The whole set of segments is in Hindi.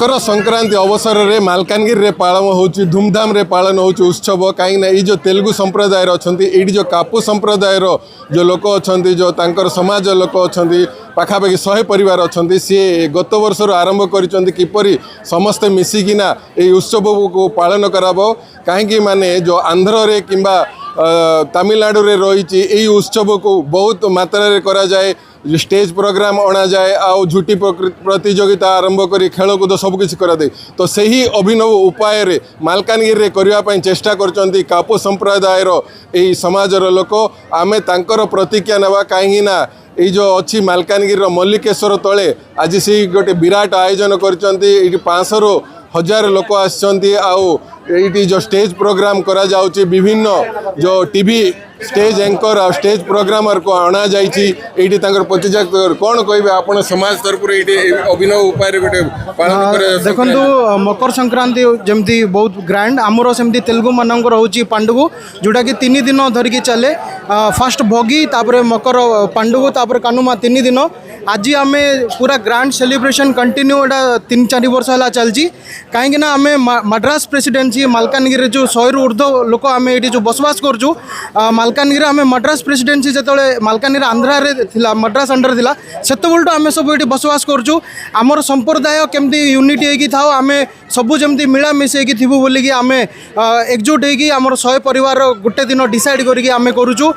मकर संक्रांति अवसर में मालकानगिरी रे पालन होची धूमधाम रे पालन होची उत्सव कहीं ये जो तेलुगु संप्रदाय अच्छा ये जो कापू संप्रदाय जो लोक अच्छा जो तांकर समाज लोक अच्छा पाखापाखि 100 परिवार अच्छा सी गत वर्ष आरंभ कर समस्ते मिसिकिना ये उत्सव को पालन कराबो कहीं माने जो आंध्र रे किंबा तमिलनाडु रे रही यही उत्सव को बहुत मात्रा रे करा जाए स्टेज प्रोग्राम अणा जाए आउ झुटी प्रतियोगिता आरंभ कर खेलकूद सबकिछ करा दे तो सही अभिनव उपाय रे मालकानगिरी रे करने चेष्टा कर कापू संप्रदायर यही समाजर लोक आमे तांकर प्रतिज्ञा नेबा कहीं ना ये जो अच्छी मालकानगिरी मल्लिकेश्वर तले आज से गोटे विराट आयोजन कर 500 ରୁ 1000 लोक आईटी जो स्टेज प्रोग्राम करा जाउची विभिन्न जो टीवी स्टेज एंकर और स्टेज प्रोग्रामर को अणा जाइए प्रतिजा कौन कहे आप समाज तरफ अभिनव उपाय गोटे पालन देखो मकर संक्रांति जमती बहुत ग्रांड आमर सेमती तेलुगु मानक रोचे पांडुगु जोटा कि 3 दिन धरिकी चले फास्ट भोगी तापर मकर पांडुगु तापर कानुमा 3 दिन आज आम पूरा ग्रांड सेलिब्रेशन कंटिन्यू एटा 3-4 वर्ष है चलती कहीं आम मद्रास प्रेसिडेंसी मालकानगिरी जो 100 ରୁ ऊर्ध्व लोक आम ये जो बसवास करूँ मालकानगिरी आम मद्रास प्रेसिडेंसी जो मालकानगिरी आंध्रा थिला मद्रास अंडर थिला सेतबेलू आम सब ये बसवास करूँ आमर संप्रदाय केमती यूनिटी होगी था आम सबू जमी मिलामिशी थी बोलिकी आम एकजुट होगी आमर 100 परिवार गोटे दिन डिसाइड करके आम करूँ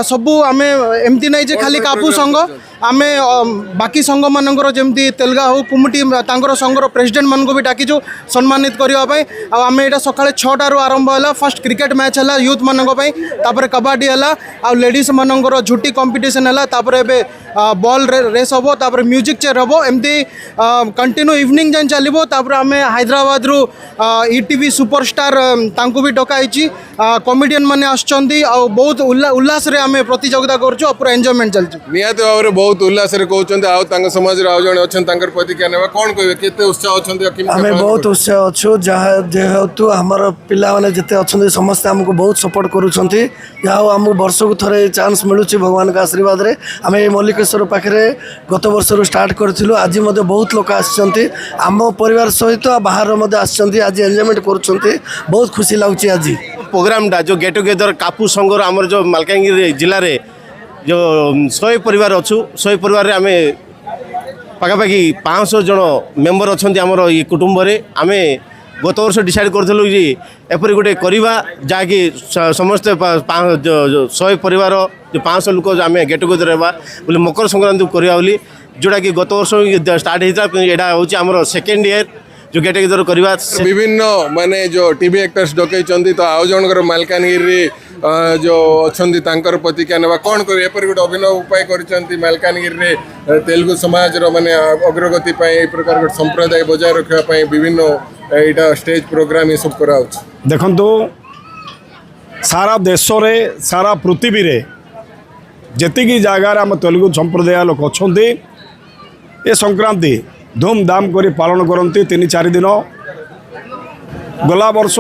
सबू आम एमती नहीं जे खाली कापू संघ आम बाकी संघ मानकर जमी तेलगा हो कुमुटी तांकर संघर प्रेसिडेंट मान भी डाकिचु सम्मानित करने आम यहाँ सका 6टारू आरंभ है फर्स्ट क्रिकेट मैच है यूथ मानी कबाडी है आ लेडीज मानकर झुटी कंपिटिशन है बॉल रेस हम तापर म्यूजिक चेयर हम एमती कंटिन्यू इवनिंग जाए चलो आम हैदराबाद रु ईटीवी सुपरस्टार तांको भी डकाई कॉमेडियन माने आछंती आ बहुत उल्लास रे आम प्रतियोगिता करूँ पूरा एंजॉयमेंट चलती निहाती भाव में बहुत उल्लास कहते समाज जन प्रतिक्रिया नेबा कौन कहे केते उत्साह अच्छा आम बहुत उत्साह अच्छु जेहेतु आमर पिला माने जिते अच्छा समस्ते आमको बहुत सपोर्ट करुँच आमको वर्ष को थरे चांस मिलूँ भगवान का आशीर्वाद रे आम मल्लिकेश्वर पाखे गत वर्ष स्टार्ट करूँ आज बहुत लोक आम परिवार सहित बाहर आज एंजॉयमेंट करुँच बहुत खुशी लगुच आज प्रोग्रामटा जो गेट टुगेदर कापू संघर आमर जो मालकानगिरी जिले में जो 100 परिवार अच्छु 100 परिवार आम पाखापाखि 500 जन मेम्बर अच्छा आमर ये कुटुंब आम गत वर्ष डिसाइड करूँ कि एपरी गोटे करवा जहाँकि समस्ते 100 परिवार जो 500 लोक आम गेट टुगेदर होगा बोले मकर संक्रांति करवा बोली जोटा कि गत वर्ष स्टार्ट होता यहाँ हूँ आमर सेकेंड ईयर जो गेट टुगेदर करवा विभिन्न माने जो टीवी एक्टर्स डकई तो आउ जनकर मालकानगिरी जो अच्छा तांकर प्रतिज्ञा नेबा कौन कर एपर गोटे अभिनव उपाय कर मालकानगिरी तेलुगु समाज माने अग्रगति पाई प्रकार गोटे संप्रदाय बजाय रखापी विभिन्न यहाँ स्टेज प्रोग्राम ये सब करा देखो सारा देश रे सारा पृथ्वी रे जेतिकी जगार आम तेलुगु संप्रदाय लोक अच्छा ये संक्रांति धूमधाम कर पालन करती 3-4 दिन गला वर्ष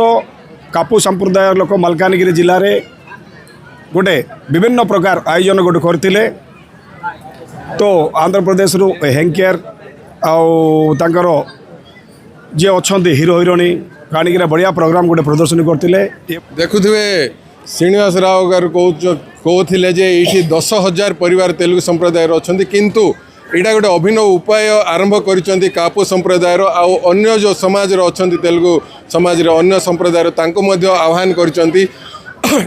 कापू संप्रदाय लोक मालकानगिरी जिले में गोटे विभिन्न प्रकार आयोजन गोटे करते तो आंध्र प्रदेश रु हेंकेयर आर जी अच्छा हिरो हिरोणी काणिकी बढ़िया प्रोग्राम गोटे प्रदर्शन करते देखुए श्रीनिवास राव गार कहते ये 10,000 परिवार तेलुगु संप्रदाय अच्छा किंतु यहाँ गोटे अभिनव उपाय आरंभ कर कापू संप्रदाय अन्य जो समाज अच्छा तेलुगु समाज अन्य संप्रदाय आह्वान कर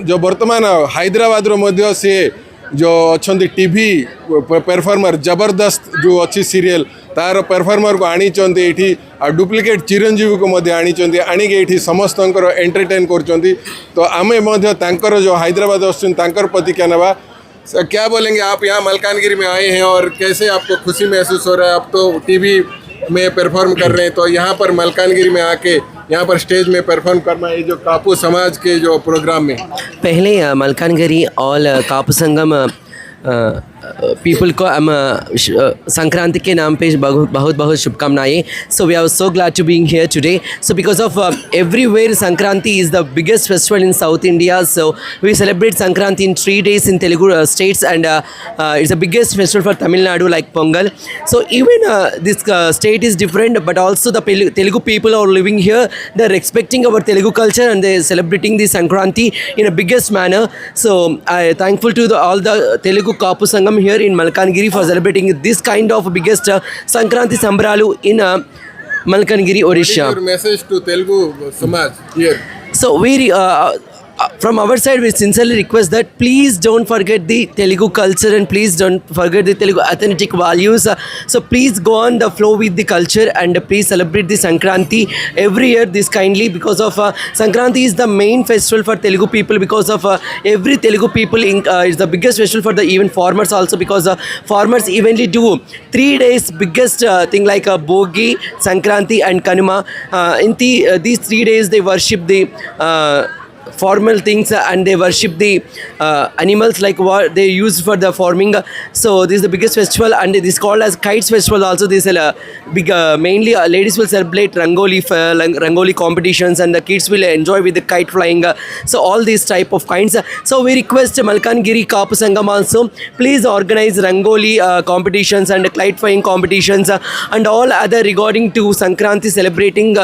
जो वर्तमान हैदराबाद सी जो अच्छा टीवी परफॉर्मर जबरदस्त जो अच्छी सीरियल तार परफॉर्मर को आनी ये डुप्लिकेट चिरंजीवी को आनिक समस्त एंटरटेन कर तो आम जो हैदराबाद आसर प्रतिज्ञा नेबा क्या बोलेंगे आप यहाँ मालकानगिरी में आए हैं और कैसे आपको खुशी महसूस हो रहा है? आप तो टीवी में परफॉर्म कर रहे हैं तो यहाँ पर मालकानगिरी में आके यहाँ पर स्टेज में परफॉर्म करना है जो कापू समाज के जो प्रोग्राम में पहले मालकानगिरी ऑल कापू संगम पीपल को हम संक्रांति के नाम पे बहुत बहुत बहुत शुभकामनाएं. So we are so glad to being here today. So because of everywhere Sankranti is the biggest festival in South India. So we celebrate Sankranti in 3 days in Telugu states, and it's the biggest festival for Tamil Nadu like Pongal. So even this state is different, but also the Telugu people are living here. They're respecting our Telugu culture and they're celebrating the Sankranti in a biggest manner. So I thankful to all the Telugu Kapu Sangam here in Malkangiri for celebrating this kind of biggest Sankranti Sambralu in Malkangiri, Odisha. Your message to Telugu Samaj here. So we from our side we sincerely request that please don't forget the Telugu culture and please don't forget the Telugu authentic values. So please go on the flow with the culture and please celebrate the Sankranti every year this kindly, because of Sankranti is the main festival for Telugu people, because of every Telugu people is the biggest festival for the even farmers also, because farmers evenly do 3 days biggest thing like Bogi, Sankranti and Kanuma. In these 3 days they worship the formal things and they worship the animals like what they use for the farming. So this is the biggest festival and this is called as Kites Festival also. This is big mainly ladies will celebrate rangoli competitions and the kids will enjoy with the kite flying. So all these type of kinds. So we request Malkangiri Kapu Sangam also please organize rangoli competitions and kite flying competitions and all other regarding to Sankranti celebrating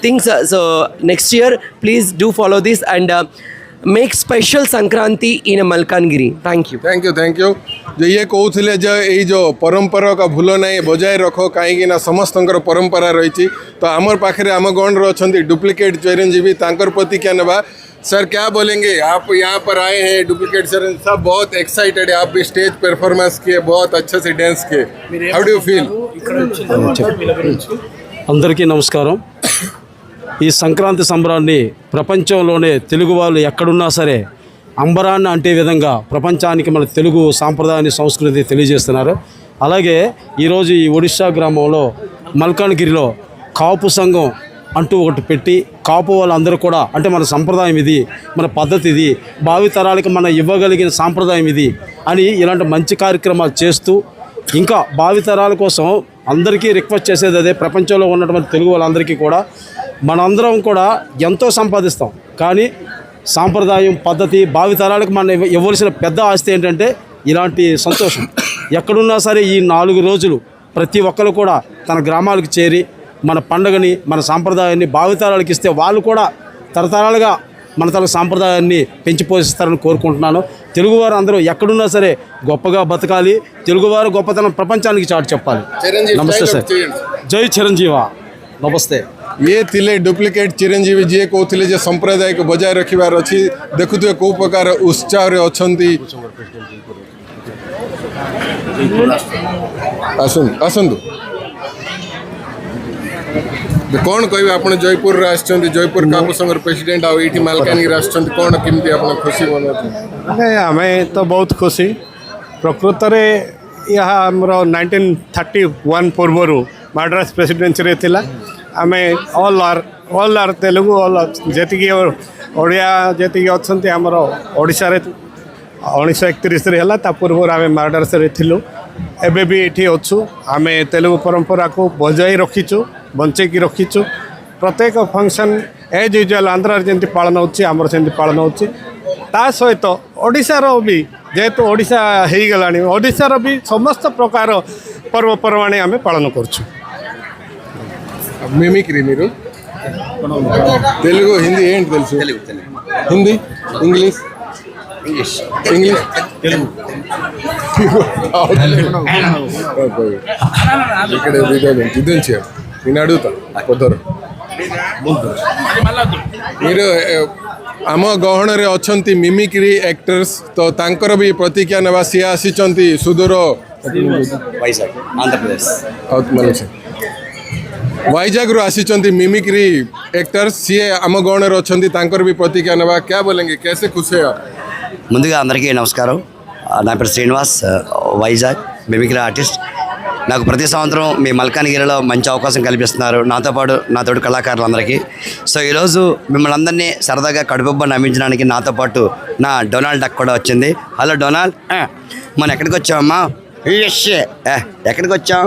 things. So next year please do follow this and make special Sankranti in Malkangiri. Thank you. Thank you जो ये कहते जो ये जो परंपरा का भूल नहीं बजाय रखो कहीं समस्त परंपरा रही. तो आमर पाखे आम गण अच्छा डुप्लिकेट चिरंजीवी तांकर प्रति क्या नवा. सर क्या बोलेंगे, आप यहाँ पर आए हैं डुप्लीकेट चिरंजीवी सब बहुत एक्साइटेड है, आप भी स्टेज परफॉर्मेंस किए बहुत अच्छे से डांस किए, हाउ डू यू फील? అందరికీ నమస్కారం. ఈ సంక్రాంతి సంబరాన్ని ప్రపంచంలోనే తెలుగు వాళ్ళు ఎక్కడున్నా సరే అంబరాన్ని అంటే విధంగా ప్రపంచానికి మన తెలుగు సాంప్రదాయాన్ని సంస్కృతి తెలియజేస్తున్నారు. అలాగే ఈరోజు ఈ ఒడిశా గ్రామంలో మల్కాన్గిరిలో కాపు సంఘం అంటూ ఒకటి పెట్టి కాపు వాళ్ళందరూ కూడా అంటే మన సంప్రదాయం ఇది, మన పద్ధతి ఇది, భావితరాలకి మనం ఇవ్వగలిగిన సాంప్రదాయం ఇది అని ఇలాంటి మంచి కార్యక్రమాలు చేస్తూ ఇంకా భావితరాల కోసం అందరికీ రిక్వెస్ట్ చేసేది అదే, ప్రపంచంలో ఉన్నటువంటి తెలుగు వాళ్ళందరికీ కూడా మనందరం కూడా ఎంతో సంపాదిస్తాం కానీ సాంప్రదాయం పద్ధతి భావితరాలకు మనం ఇవ్వాల్సిన పెద్ద ఆస్తి ఏంటంటే ఇలాంటి సంతోషం. ఎక్కడున్నా సరే ఈ 4 రోజులు ప్రతి ఒక్కరు కూడా తన గ్రామాలకు చేరి మన పండుగని మన సాంప్రదాయాన్ని భావితరాలకు ఇస్తే వాళ్ళు కూడా తరతరాలుగా మన తన సాంప్రదాయాన్ని పెంచి పోషిస్తారని కోరుకుంటున్నాను. తెలుగువారు అందరూ ఎక్కడున్నా సరే గొప్పగా బతకాలి, తెలుగువారు గొప్పతనం ప్రపంచానికి చాటి చెప్పాలి. నమస్తే సార్, జై చిరంజీవ, నమస్తే. ये थिले डुप्लिकेट चिरंजीवी जी कहते जो संप्रदाय को बजाय रखिबार अच्छी देखुए कौ प्रकार उत्साह अच्छी आसतु कौन कह आप जयपुर जयपुर कापू संघ प्रेसिडेंट आईटी मालकानगिरी आसुँच कौन केमती आप खुशी मनाते? आम तो बहुत खुशी प्रकृत में यह आमर 1931 पूर्वर मद्रास प्रेसिडेंसी थिला. आम ऑल आर तेलुगु ऑल जी ओडिया जी अच्छा आमर ओडिशा 1931 है पूर्व आम मद्रास थिलु एबे भी ये अच्छु. आम तेलुगु परंपरा को बजाई रखीचु बंचेकी रखीचु. प्रत्येक फंक्शन एज यूजुअल आंध्र जमी पालन होमर से पालन हो सहित ओडिशार भी जेहेतु ओडिशा हो गला ओडिशार भी समस्त प्रकार पर्वपर्वाणी आम पालन करुँ. मिमिक्री మీరు తెలుగు హిందీ ఏంటి తెలుసు? హిందీ ఇంగ్లీష్ ఇంగ్లీష్ తెలుగు ఇక్కడ యుద్ధం చేయాలి నేను అడుగుతా పొద్దురు మీరు आम गहण रे अच्छी मिमिक्री एक्टर्स तो तांकर भी प्रतिज्ञा नेबा सी आसी सुदूर वाइजाग रु आसी मिमिक्री एक्टर्स सी आम गहण रे अच्छी तांकर भी प्रतिज्ञा नेबा क्या बोलेंगे कैसे खुश है? ముందుగా అందరికీ నమస్కారం. నా పేరు శ్రీనివాస్, వైజాగ్ మిమిక్రీ ఆర్టిస్ట్. నాకు ప్రతి సంవత్సరం మీ మల్కాన్గిరిలో మంచి అవకాశం కల్పిస్తున్నారు నాతో పాటు నాతోటి కళాకారులందరికీ. సో ఈరోజు మిమ్మల్ని అందరినీ సరదాగా కడుపుబ్బ నమ్మించడానికి నాతో పాటు నా డొనాల్డ్ డక్ కూడా వచ్చింది. హలో డొనాల్డ్, మనం ఎక్కడికి వచ్చామమ్మా? యుఎస్ఏ. ఎక్కడికి వచ్చాం?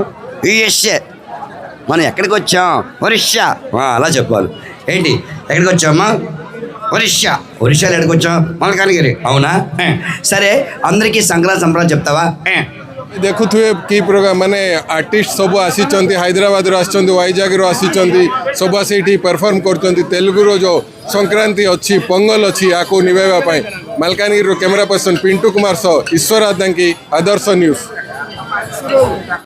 యుఎస్ఏ. మనం ఎక్కడికి వచ్చాం? ఒరిస్సా. అలా చెప్పాలి. ఏంటి ఎక్కడికి వచ్చామమ్మా? ఒరిస్సా. ఒరిస్సాలో ఎక్కడికి వచ్చాం? మల్కాన్గిరి. అవునా? సరే, అందరికీ సంక్రాంతి సంబరాలు చెప్తావా? ଦେଖୁଥିବେ କି ପ୍ରକାର ମାନେ ଆର୍ଟିଷ୍ଟ ସବୁ ଆସିଛନ୍ତି, ହାଇଦ୍ରାବାଦରୁ ଆସିଛନ୍ତି, ୱାଇଜାଗରୁ ଆସିଛନ୍ତି, ସବୁ ଆସି ଏଠି ପରଫର୍ମ କରୁଛନ୍ତି। ତେଲୁଗୁର ଯେଉଁ ସଂକ୍ରାନ୍ତି ଅଛି, ପୋଙ୍ଗଲ ଅଛି, ୟାକୁ ନିଭାଇବା ପାଇଁ ମାଲକାନଗିରିର କ୍ୟାମେରା ପର୍ସନ ପିଣ୍ଟୁ କୁମାର ସହ ଈଶ୍ୱର ଆଦାଙ୍କି, ଆଦର୍ଶ ନ୍ୟୁଜ୍।